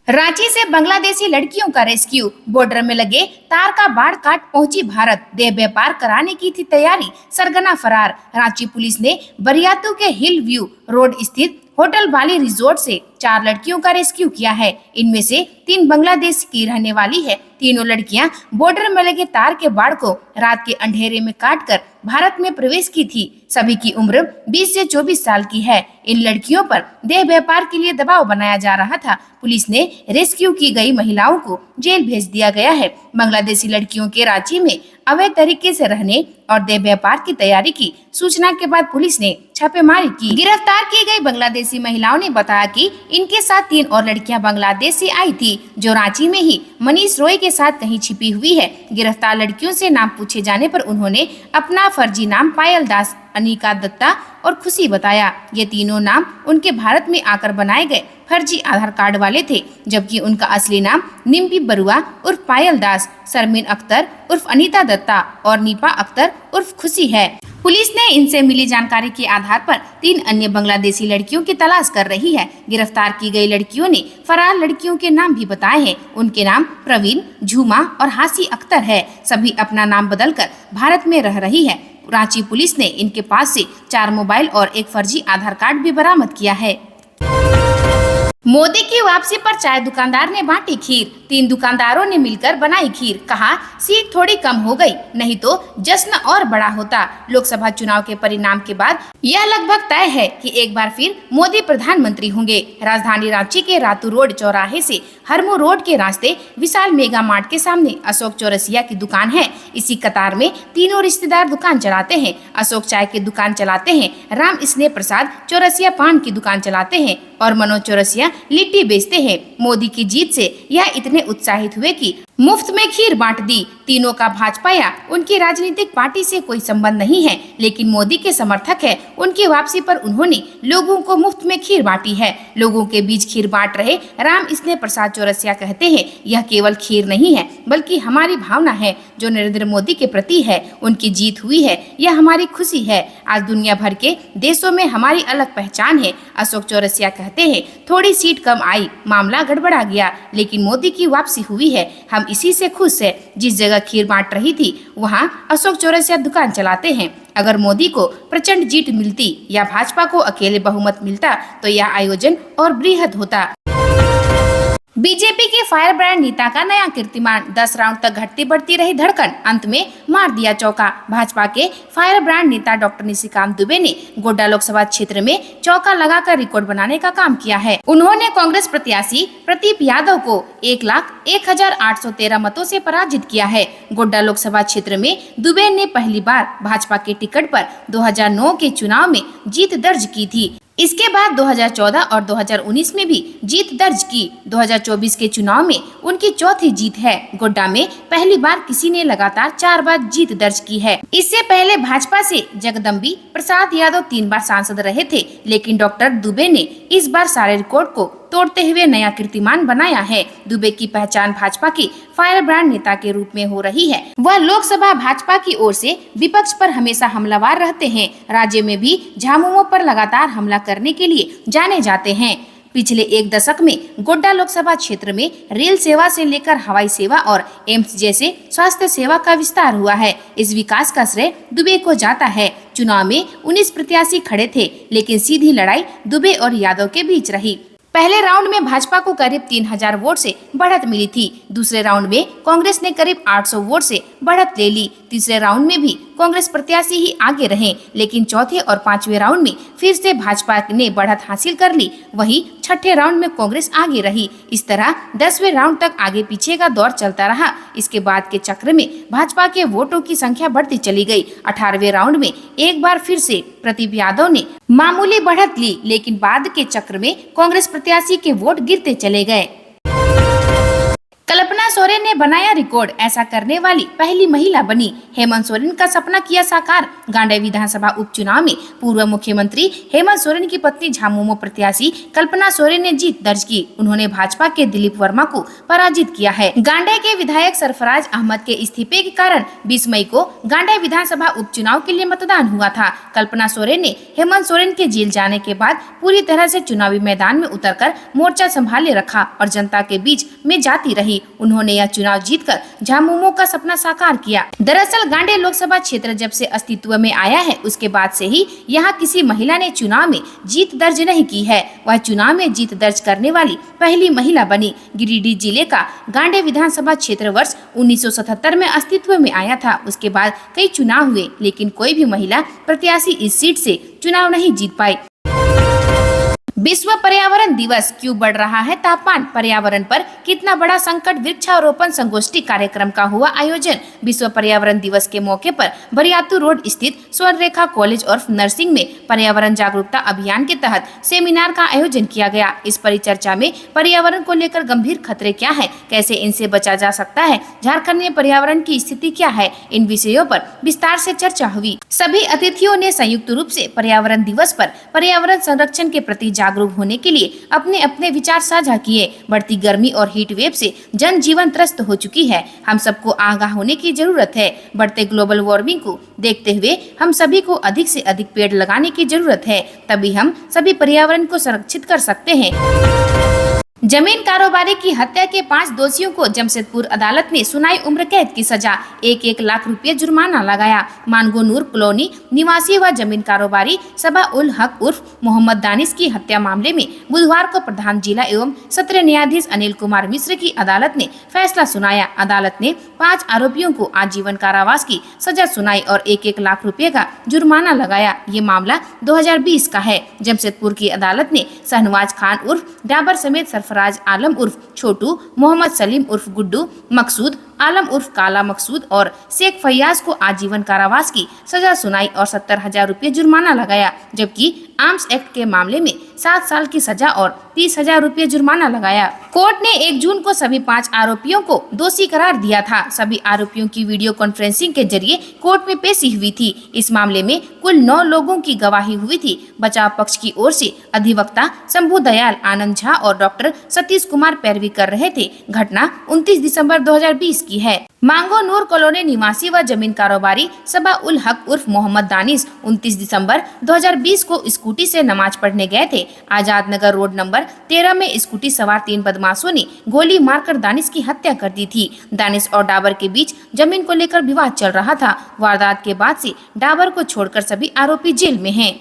रांची से बांग्लादेशी लड़कियों का रेस्क्यू। बॉर्डर में लगे तार का बाड़ काट पहुंची भारत। देह व्यापार कराने की थी तैयारी, सरगना फरार। रांची पुलिस ने बरियातू के हिल व्यू रोड स्थित होटल बाली रिजोर्ट से 4 लड़कियों का रेस्क्यू किया है। इनमें से 3 बांग्लादेश की रहने वाली है। तीनों लड़कियां बॉर्डर में लगे तार के बाड़ को रात के अंधेरे में काटकर भारत में प्रवेश की थी। सभी की उम्र 20 से 24 साल की है। इन लड़कियों पर देह व्यापार के लिए दबाव बनाया जा रहा था। पुलिस ने रेस्क्यू की गई महिलाओं को जेल भेज दिया गया है। बांग्लादेशी लड़कियों के रांची में अवैध तरीके से रहने और देह व्यापार की तैयारी की सूचना के बाद पुलिस ने छापेमारी की। गिरफ्तार की गई बांग्लादेशी महिलाओं ने बताया कि इनके साथ 3 और लड़कियां बांग्लादेश से आई थी, जो रांची में ही मनीष रॉय के साथ कहीं छिपी हुई है। गिरफ्तार लड़कियों से नाम पूछे जाने पर उन्होंने अपना फर्जी नाम पायल दास, अनिका दत्ता और खुशी बताया। ये तीनों नाम उनके भारत में आकर बनाए गए फर्जी आधार कार्ड वाले थे, जबकि उनका असली नाम निम्पी बरुआ उर्फ पायल दास, शर्मीन अख्तर उर्फ अनीता दत्ता और नीपा अख्तर उर्फ खुशी है। पुलिस ने इनसे मिली जानकारी के आधार पर 3 अन्य बांग्लादेशी लड़कियों की तलाश कर रही है। गिरफ्तार की गई लड़कियों ने फरार लड़कियों के नाम भी बताए हैं। उनके नाम प्रवीण, झूमा और हासी अख्तर है। सभी अपना नाम बदलकर भारत में रह रही है। रांची पुलिस ने इनके पास से 4 मोबाइल और एक फर्जी आधार कार्ड भी बरामद किया है। मोदी की वापसी पर चाय दुकानदार ने बांटी खीर। 3 दुकानदारों ने मिलकर बनाई खीर। कहा, सीट थोड़ी कम हो गई, नहीं तो जश्न और बड़ा होता। लोकसभा चुनाव के परिणाम के बाद यह लगभग तय है कि एक बार फिर मोदी प्रधानमंत्री होंगे। राजधानी रांची के रातू रोड चौराहे से हरमू रोड के रास्ते विशाल मेगा मार्ट के सामने अशोक चौरसिया की दुकान है। इसी कतार में तीनों रिश्तेदार दुकान चलाते हैं। अशोक चाय की दुकान चलाते हैं, राम स्नेह प्रसाद चौरसिया पान की दुकान चलाते हैं और मनोज चौरसिया लिट्टी बेचते हैं। मोदी की जीत से यह इतने उत्साहित हुए कि मुफ्त में खीर बांट दी। तीनों का भाजपा या उनकी राजनीतिक पार्टी से कोई संबंध नहीं है, लेकिन मोदी के समर्थक है। उनकी वापसी पर उन्होंने लोगों को मुफ्त में खीर बांटी है। लोगों के बीच खीर बांट रहे राम स्नेह प्रसाद चौरसिया कहते हैं, यह केवल खीर नहीं है, बल्कि हमारी भावना है जो नरेंद्र मोदी के प्रति है। उनकी जीत हुई है, यह हमारी खुशी है। आज दुनिया भर के देशों में हमारी अलग पहचान है। अशोक चौरसिया कहते हैं, थोड़ी सीट कम आई, मामला गड़बड़ा गया, लेकिन मोदी की वापसी हुई है। हम इसी से खुश है। जिस जगह खीर बांट रही थी वहां अशोक चौरसिया दुकान चलाते हैं। अगर मोदी को प्रचंड जीत मिलती या भाजपा को अकेले बहुमत मिलता तो यह आयोजन और बृहद होता। बीजेपी के फायर ब्रांड नेता का नया कीर्तिमान। 10 राउंड तक घटती बढ़ती रही धड़कन, अंत में मार दिया चौका। भाजपा के फायर ब्रांड नेता डॉक्टर निशिकांत दुबे ने गोड्डा लोकसभा क्षेत्र में चौका लगाकर रिकॉर्ड बनाने का काम किया है। उन्होंने कांग्रेस प्रत्याशी प्रदीप यादव को 1,01,813 मतों से पराजित किया है। गोड्डा लोकसभा क्षेत्र में दुबे ने पहली बार भाजपा के टिकट पर 2009 के चुनाव में जीत दर्ज की थी। इसके बाद 2014 और 2019 में भी जीत दर्ज की। 2024 के चुनाव में उनकी चौथी जीत है। गोड्डा में पहली बार किसी ने लगातार 4 बार जीत दर्ज की है। इससे पहले भाजपा से जगदम्बी प्रसाद यादव 3 बार सांसद रहे थे, लेकिन डॉक्टर दुबे ने इस बार सारे रिकॉर्ड को तोड़ते हुए नया कीर्तिमान बनाया है। दुबे की पहचान भाजपा की फायर ब्रांड नेता के रूप में हो रही है। वह लोकसभा भाजपा की ओर से विपक्ष पर हमेशा हमलावर रहते हैं। राज्य में भी झामुमो पर लगातार हमला करने के लिए जाने जाते हैं। पिछले 1 दशक में गोड्डा लोकसभा क्षेत्र में रेल सेवा से लेकर हवाई सेवा और एम्स जैसे स्वास्थ्य सेवा का विस्तार हुआ है। इस विकास का श्रेय दुबे को जाता है। चुनाव में 19 प्रत्याशी खड़े थे, लेकिन सीधी लड़ाई दुबे और यादव के बीच रही। पहले राउंड में भाजपा को करीब 3000 वोट से बढ़त मिली थी। दूसरे राउंड में कांग्रेस ने करीब 800 वोट से बढ़त ले ली। तीसरे राउंड में भी कांग्रेस प्रत्याशी ही आगे रहे, लेकिन चौथे और 5वें राउंड में फिर से भाजपा ने बढ़त हासिल कर ली। वहीं छठे राउंड में कांग्रेस आगे रही। इस तरह 10वें राउंड तक आगे पीछे का दौर चलता रहा। इसके बाद के चक्र में भाजपा के वोटों की संख्या बढ़ती चली गई। 18वें राउंड में एक बार फिर से प्रदीप यादव ने मामूली बढ़त ली, लेकिन बाद के चक्र में कांग्रेस प्रत्याशी के वोट गिरते चले गए। कल्पना सोरेन ने बनाया रिकॉर्ड, ऐसा करने वाली पहली महिला बनी। हेमंत सोरेन का सपना किया साकार। गांडे विधानसभा उपचुनाव में पूर्व मुख्यमंत्री हेमंत सोरेन की पत्नी झामुमो प्रत्याशी कल्पना सोरेन ने जीत दर्ज की। उन्होंने भाजपा के दिलीप वर्मा को पराजित किया है। गांडे के विधायक सरफराज अहमद के इस्तीफे के कारण 20 मई को गांडे विधानसभा उपचुनाव के लिए मतदान हुआ था। कल्पना सोरेन ने हेमंत सोरेन के जेल जाने के बाद पूरी तरह से चुनावी मैदान में उतरकर मोर्चा संभाले रखा और जनता के बीच में जाती रही। उन्होंने यह चुनाव जीतकर झामुमो का सपना साकार किया। दरअसल गांडे लोकसभा क्षेत्र जब से अस्तित्व में आया है, उसके बाद से ही यहां किसी महिला ने चुनाव में जीत दर्ज नहीं की है। वह चुनाव में जीत दर्ज करने वाली पहली महिला बनी। गिरिडीह जिले का गांडे विधानसभा क्षेत्र वर्ष 1977 में अस्तित्व में आया था। उसके बाद कई चुनाव हुए, लेकिन कोई भी महिला प्रत्याशी इस सीट से चुनाव नहीं जीत पाई। विश्व पर्यावरण दिवस, क्यों बढ़ रहा है तापमान, पर्यावरण पर कितना बड़ा संकट, वृक्षारोपण संगोष्ठी कार्यक्रम का हुआ आयोजन। विश्व पर्यावरण दिवस के मौके पर बरियातू रोड स्थित स्वर्ण रेखा कॉलेज ऑफ नर्सिंग में पर्यावरण जागरूकता अभियान के तहत सेमिनार का आयोजन किया गया। इस परिचर्चा में पर्यावरण को लेकर गंभीर खतरे क्या है, कैसे इनसे बचा जा सकता है, झारखंड में पर्यावरण की स्थिति क्या है, इन विषयों पर विस्तार से चर्चा हुई। सभी अतिथियों ने संयुक्त रूप से पर्यावरण दिवस पर पर्यावरण संरक्षण के प्रति जागरूक होने के लिए अपने अपने विचार साझा किए। बढ़ती गर्मी और हीट वेव से जनजीवन त्रस्त हो चुकी है। हम सबको आगाह होने की जरूरत है। बढ़ते ग्लोबल वार्मिंग को देखते हुए हम सभी को अधिक से अधिक पेड़ लगाने की जरूरत है, तभी हम सभी पर्यावरण को संरक्षित कर सकते हैं। जमीन कारोबारी की हत्या के 5 दोषियों को जमशेदपुर अदालत ने सुनाई उम्र कैद की सजा, 1-1 लाख रुपये जुर्माना लगाया। मानगो नूर कॉलोनी निवासी व जमीन कारोबारी सबा उल हक उर्फ मोहम्मद दानिश की हत्या मामले में बुधवार को प्रधान जिला एवं सत्र न्यायाधीश अनिल कुमार मिश्र की अदालत ने फैसला सुनाया। अदालत ने 5 आरोपियों को आजीवन कारावास की सजा सुनाई और 1-1 लाख रुपये का जुर्माना लगाया। ये मामला 2020 का है। जमशेदपुर की अदालत ने शहनवाज खान उर्फ डाबर समेत सरफराज आलम उर्फ छोटू, मोहम्मद सलीम उर्फ गुड्डू, मकसूद आलम उर्फ काला मकसूद और शेख फैयाज को आजीवन कारावास की सजा सुनाई और 70,000 रुपये जुर्माना लगाया, जबकि आर्म्स एक्ट के मामले में 7 साल की सजा और 30,000 रुपये जुर्माना लगाया। कोर्ट ने 1 जून को सभी 5 आरोपियों को दोषी करार दिया था। सभी आरोपियों की वीडियो कॉन्फ्रेंसिंग के जरिए कोर्ट में पेशी हुई थी। इस मामले में कुल 9 लोगों की गवाही हुई थी। बचाव पक्ष की ओर से अधिवक्ता शंभू दयाल, आनंद झा और डॉक्टर सतीश कुमार पैरवी कर रहे थे। घटना 29 दिसंबर 2020 की है। मांगो नूर कॉलोनी निवासी व जमीन कारोबारी सबा उल हक उर्फ मोहम्मद दानिश 29 दिसंबर 2020 को स्कूटी से नमाज पढ़ने गए थे। आजाद नगर रोड नंबर 13 में स्कूटी सवार 3 बदमाशों ने गोली मारकर दानिश की हत्या कर दी थी। दानिश और डाबर के बीच जमीन को लेकर विवाद चल रहा था। वारदात के बाद से डाबर को छोड़कर सभी आरोपी जेल में हैं।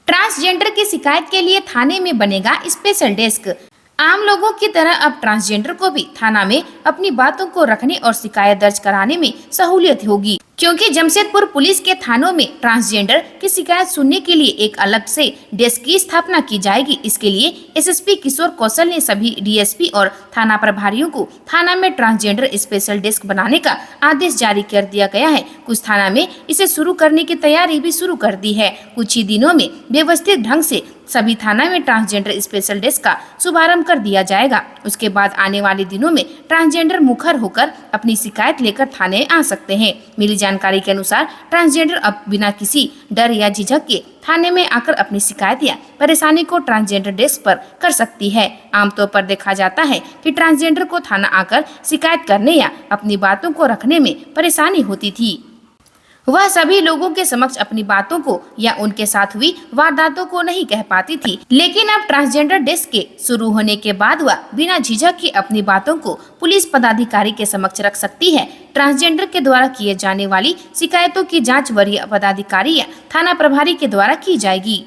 ट्रांसजेंडर की शिकायत के लिए थाने में बनेगा स्पेशल डेस्क। आम लोगों की तरह अब ट्रांसजेंडर को भी थाना में अपनी बातों को रखने और शिकायत दर्ज कराने में सहूलियत होगी, क्योंकि जमशेदपुर पुलिस के थानों में ट्रांसजेंडर की शिकायत सुनने के लिए एक अलग से डेस्क की स्थापना की जाएगी। इसके लिए एसएसपी किशोर कौशल ने सभी डीएसपी और थाना प्रभारियों को थाना में ट्रांसजेंडर स्पेशल डेस्क बनाने का आदेश जारी कर दिया गया है। कुछ थाना में इसे शुरू करने की तैयारी भी शुरू कर दी है। कुछ ही दिनों में व्यवस्थित ढंग से सभी थाना में ट्रांसजेंडर स्पेशल डेस्क का शुभारंभ कर दिया जाएगा। उसके बाद आने वाले दिनों में ट्रांसजेंडर मुखर होकर अपनी शिकायत लेकर थाने आ सकते हैं। मिली जानकारी के अनुसार ट्रांसजेंडर अब बिना किसी डर या झिझक के थाने में आकर अपनी शिकायत या परेशानी को ट्रांसजेंडर डेस्क पर कर सकती है। आमतौर पर देखा जाता है कि ट्रांसजेंडर को थाना आकर शिकायत करने या अपनी बातों को रखने में परेशानी होती थी। वह सभी लोगों के समक्ष अपनी बातों को या उनके साथ हुई वारदातों को नहीं कह पाती थी, लेकिन अब ट्रांसजेंडर डेस्क के शुरू होने के बाद वह बिना झिझक के अपनी बातों को पुलिस पदाधिकारी के समक्ष रख सकती है। ट्रांसजेंडर के द्वारा किए जाने वाली शिकायतों की जांच वरीय पदाधिकारी या थाना प्रभारी के द्वारा की जाएगी।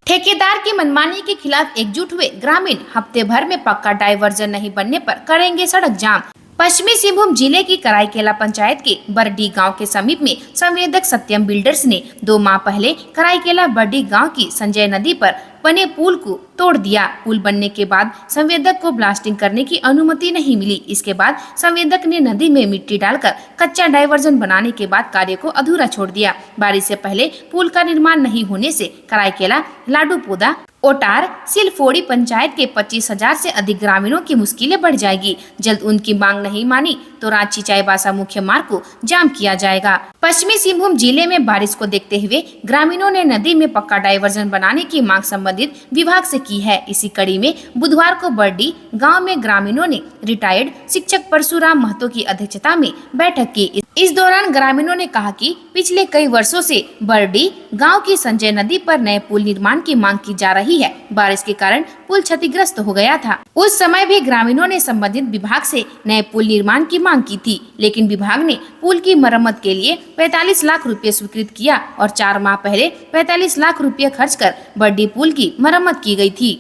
ठेकेदार की मनमानी के खिलाफ एकजुट हुए ग्रामीण, हफ्ते भर में पक्का डायवर्जन नहीं बनने पर करेंगे सड़क जाम। पश्चिमी सिंहभूम जिले की कराईकेला पंचायत के बरडी गांव के समीप में संवेदक सत्यम बिल्डर्स ने 2 माह पहले कराईकेला बरडी गांव की संजय नदी पर बने पुल को तोड़ दिया। पुल बनने के बाद संवेदक को ब्लास्टिंग करने की अनुमति नहीं मिली। इसके बाद संवेदक ने नदी में मिट्टी डालकर कच्चा डायवर्जन बनाने के बाद कार्य को अधूरा छोड़ दिया। बारिश से पहले पुल का निर्माण नहीं होने से कराईकेला, लाडूपोदा, ओटार, सिलफोड़ी पंचायत के 25,000 से अधिक ग्रामीणों की मुश्किलें बढ़ जाएगी। जल्द उनकी मांग नहीं मानी तो रांची चाईबासा मुख्य मार्ग को जाम किया जाएगा। पश्चिमी सिंहभूम जिले में बारिश को देखते हुए ग्रामीणों ने नदी में पक्का डायवर्जन बनाने की मांग संबंधित विभाग से की है। इसी कड़ी में बुधवार को बरडी गांव में ग्रामीणों ने रिटायर्ड शिक्षक परशुराम महतो की अध्यक्षता में बैठक की। इस दौरान ग्रामीणों ने कहा कि पिछले कई वर्षों से बरडी गांव की संजय नदी पर नए पुल निर्माण की मांग की जा रही है। बारिश के कारण पुल क्षतिग्रस्त हो गया था। उस समय भी ग्रामीणों ने संबंधित विभाग से नए पुल निर्माण की मांग की थी, लेकिन विभाग ने पुल की मरम्मत के लिए 45 लाख रुपए स्वीकृत किया और 4 माह पहले 45 लाख रुपए खर्च कर बरडी पुल की मरम्मत की गई थी।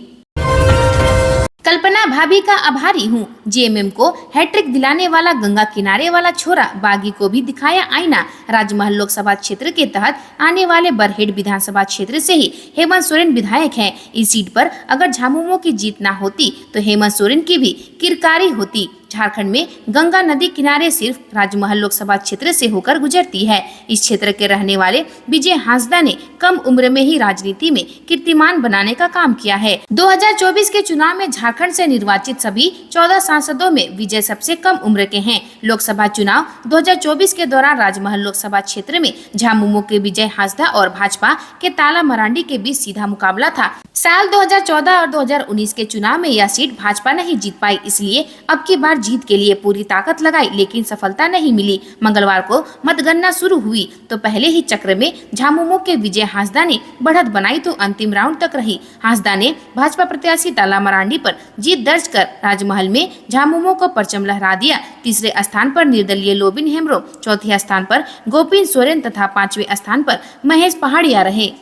कल्पना भाभी का आभारी हूँ। जेएमएम को हैट्रिक दिलाने वाला गंगा किनारे वाला छोरा बागी को भी दिखाया आईना। राजमहल लोकसभा क्षेत्र के तहत आने वाले बरहेट विधानसभा क्षेत्र से ही हेमंत सोरेन विधायक हैं। इस सीट पर अगर झामुमो की जीत न होती तो हेमंत सोरेन की भी किरकारी होती। झारखंड में गंगा नदी किनारे सिर्फ राजमहल लोकसभा क्षेत्र से होकर गुजरती है। इस क्षेत्र के रहने वाले विजय हांसदा ने कम उम्र में ही राजनीति में कीर्तिमान बनाने का काम किया है। 2024 के चुनाव में झारखंड से निर्वाचित सभी 14 सांसदों में विजय सबसे कम उम्र के हैं। लोकसभा चुनाव 2024 के दौरान राजमहल लोकसभा क्षेत्र में झामुमो के विजय हांसदा और भाजपा के ताला मरांडी के बीच सीधा मुकाबला था। साल 2014 और 2019 के चुनाव में यह सीट भाजपा नहीं जीत पाई, इसलिए अब की बार जीत के लिए पूरी ताकत लगाई, लेकिन सफलता नहीं मिली। मंगलवार को मतगणना शुरू हुई तो पहले ही चक्र में झामुमो के विजय हांसदा ने बढ़त बनाई तो अंतिम राउंड तक रही। हांसदा ने भाजपा प्रत्याशी ताला मरांडी पर जीत दर्ज कर राजमहल में झामुमो को परचम लहरा दिया। तीसरे स्थान पर निर्दलीय लोबिन हेम्ब्रो, चौथे स्थान पर गोपीन सोरेन तथा 5वें स्थान पर महेश पहाड़िया रहे।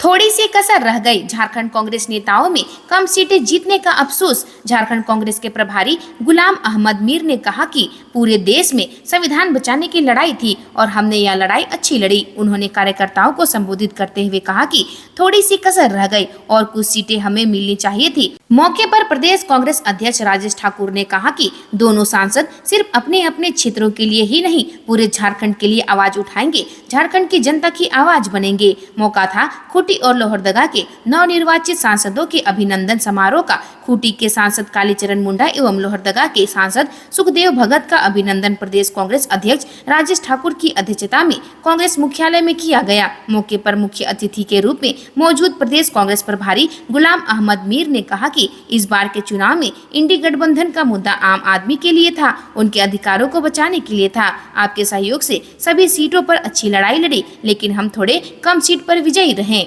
थोड़ी सी कसर रह गई। झारखंड कांग्रेस नेताओं में कम सीटें जीतने का अफसोस। झारखंड कांग्रेस के प्रभारी गुलाम अहमद मीर ने कहा कि पूरे देश में संविधान बचाने की लड़ाई थी और हमने यह लड़ाई अच्छी लड़ी। उन्होंने कार्यकर्ताओं को संबोधित करते हुए कहा कि थोड़ी सी कसर रह गई और कुछ सीटें हमें मिलनी चाहिए थी। मौके पर प्रदेश कांग्रेस अध्यक्ष राजेश ठाकुर ने कहा कि दोनों सांसद सिर्फ अपने अपने क्षेत्रों के लिए ही नहीं, पूरे झारखंड के लिए आवाज उठाएंगे, झारखंड की जनता की आवाज बनेंगे। मौका था खूंटी और लोहरदगा के नवनिर्वाचित सांसदों के अभिनंदन समारोह का। खूंटी के सांसद कालीचरण मुंडा एवं लोहरदगा के सांसद सुखदेव भगत का अभिनंदन प्रदेश कांग्रेस अध्यक्ष राजेश ठाकुर की अध्यक्षता में कांग्रेस मुख्यालय में किया गया। मौके पर मुख्य अतिथि के रूप में मौजूद प्रदेश कांग्रेस प्रभारी गुलाम अहमद मीर ने कहा कि इस बार के चुनाव में इंडी गठबंधन का मुद्दा आम आदमी के लिए था, उनके अधिकारों को बचाने के लिए था। आपके सहयोग से सभी सीटों पर अच्छी लड़ाई लड़ी, लेकिन हम थोड़े कम सीट पर विजयी रहे।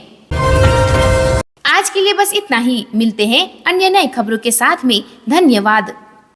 आज के लिए बस इतना ही। मिलते हैं अन्य नई खबरों के साथ में। धन्यवाद।